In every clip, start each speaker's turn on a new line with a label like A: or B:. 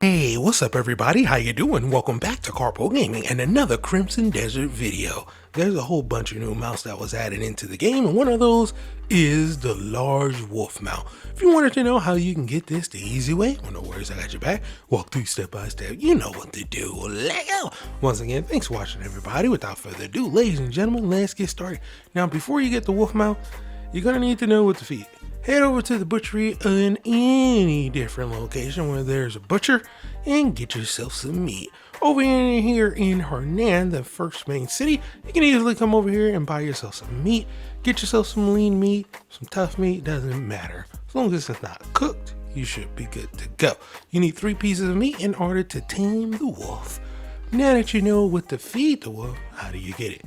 A: Hey, what's up everybody? How you doing? Welcome back to Karpo Gaming and another Crimson Desert video. There's a whole bunch of new mounts that was added into the game, and one of those is the large wolf mount. If you wanted to know how you can get this the easy way, well, no worries, I got your back. Walk through step by step. You know what to do. Let's go. Once again, thanks for watching everybody. Without further ado, ladies and gentlemen, let's get started. Now, before you get the wolf mount, you're gonna need to know what to feed. Head over to the butchery in any different location where there's a butcher and get yourself some meat. Over here in Hernan, the first main city, you can easily come over here and buy yourself some meat. Get yourself some lean meat, some tough meat, doesn't matter. As long as it's not cooked, you should be good to go. You need 3 pieces of meat in order to tame the wolf. Now that you know what to feed the wolf, how do you get it?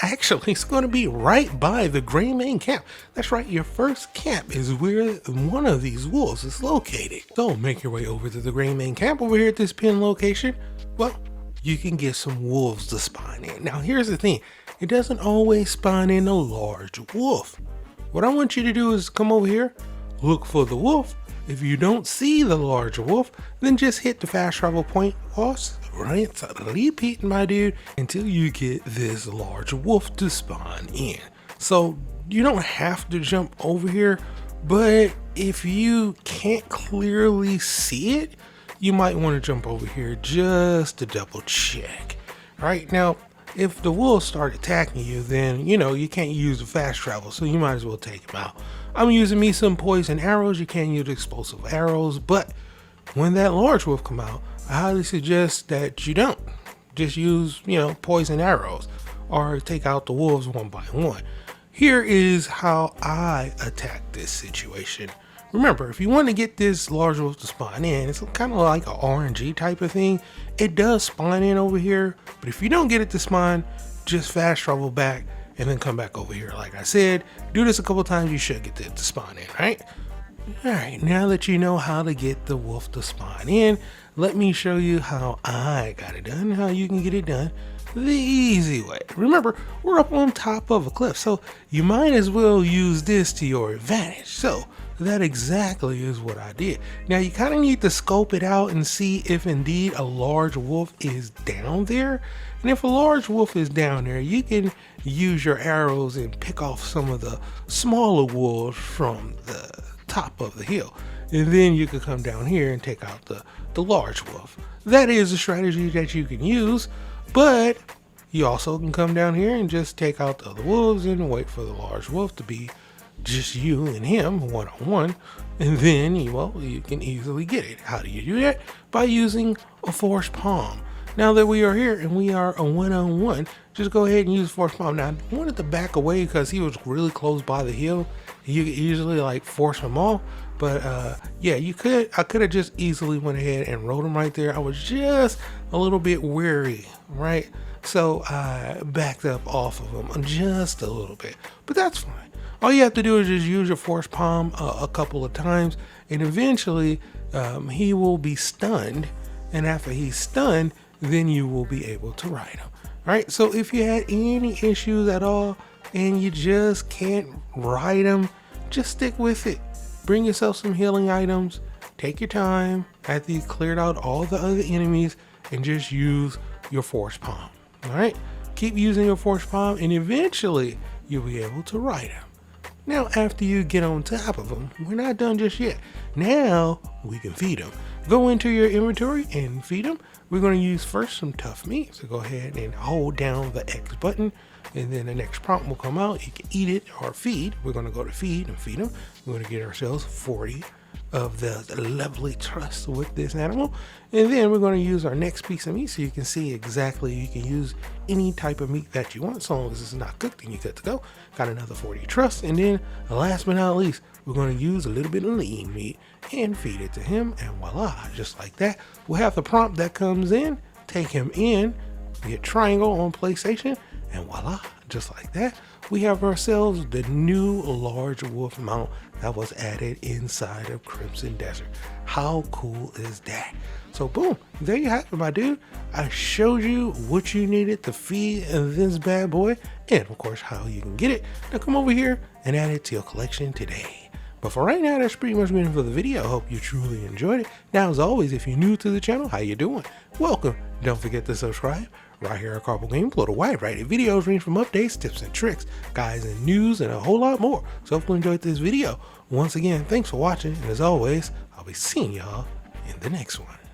A: Actually, it's going to be right by the Gray Main camp. That's right, your first camp is where one of these wolves is located. So make your way over to the Gray Main camp over here at this pin location. Well, you can get some wolves to spawn in. Now here's the thing, it doesn't always spawn in a large wolf. What I want you to do is come over here, look for the wolf. If you don't see the large wolf, then just hit the fast travel point, pause, right, so repeat, my dude, until you get this large wolf to spawn in. So you don't have to jump over here, but if you can't clearly see it, you might want to jump over here just to double check. All right, now if the wolves start attacking you, then you can't use the fast travel, so you might as well take them out. I'm using me some poison arrows. You can use explosive arrows, but when that large wolf come out, I highly suggest that you don't just use poison arrows or take out the wolves one by one. Here is how I attack this situation. Remember, if you want to get this large wolf to spawn in, it's kind of like an RNG type of thing. It does spawn in over here, but if you don't get it to spawn, just fast travel back and then come back over here. Like I said, do this a couple times, you should get it to spawn in, right? All right, now that you know how to get the wolf to spawn in, let me show you how I got it done, how you can get it done the easy way. Remember, we're up on top of a cliff, so you might as well use this to your advantage. So that exactly is what I did. Now you kind of need to scope it out and see if indeed a large wolf is down there. And if a large wolf is down there, you can use your arrows and pick off some of the smaller wolves from the top of the hill. And then you can come down here and take out the large wolf. That is a strategy that you can use, but you also can come down here and just take out the other wolves and wait for the large wolf to be just you and him one-on-one, and then you can easily get it. How do you do that? By using a force palm. Now that we are here and we are a one-on-one, just go ahead and use force palm. Now I wanted to back away because he was really close by the hill. You could easily force him off, but yeah, I could have just easily went ahead and rode him right there. I was just a little bit wary, right? So I backed up off of him just a little bit, but that's fine. All you have to do is just use your force palm a couple of times, and eventually he will be stunned. And after he's stunned, then you will be able to ride him. All right, so if you had any issues at all and you just can't ride him, just stick with it. Bring yourself some healing items. Take your time after you've cleared out all the other enemies and just use your force palm. All right, keep using your force palm and eventually you'll be able to ride him. Now, after you get on top of them, we're not done just yet. Now we can feed them. Go into your inventory and feed them. We're going to use first some tough meat. So go ahead and hold down the X button, and then the next prompt will come out. You can eat it or feed. We're going to go to feed and feed them. We're going to get ourselves 40 of the lovely trust with this animal, and then we're going to use our next piece of meat so you can see exactly you can use any type of meat that you want. So long as it's not cooked, then you're good to go. Got another 40 trust, and then last but not least, we're going to use a little bit of lean meat and feed it to him, and voila, just like that, we'll have the prompt that comes in. Take him in, hit triangle on PlayStation, and voila, just like that, we have ourselves the new large wolf mount that was added inside of Crimson Desert. How cool is that? So boom, there you have it, my dude. I showed you what you needed to feed this bad boy, and of course how you can get it. Now come over here and add it to your collection today. But for right now, that's pretty much been for the video. I hope you truly enjoyed it. Now, as always, if you're new to the channel, how you doing? Welcome. Don't forget to subscribe. Right here at Karpo Gaming, upload a wide variety of videos range from updates, tips and tricks, guides and news, and a whole lot more. So hopefully you enjoyed this video. Once again, thanks for watching, and as always, I'll be seeing y'all in the next one.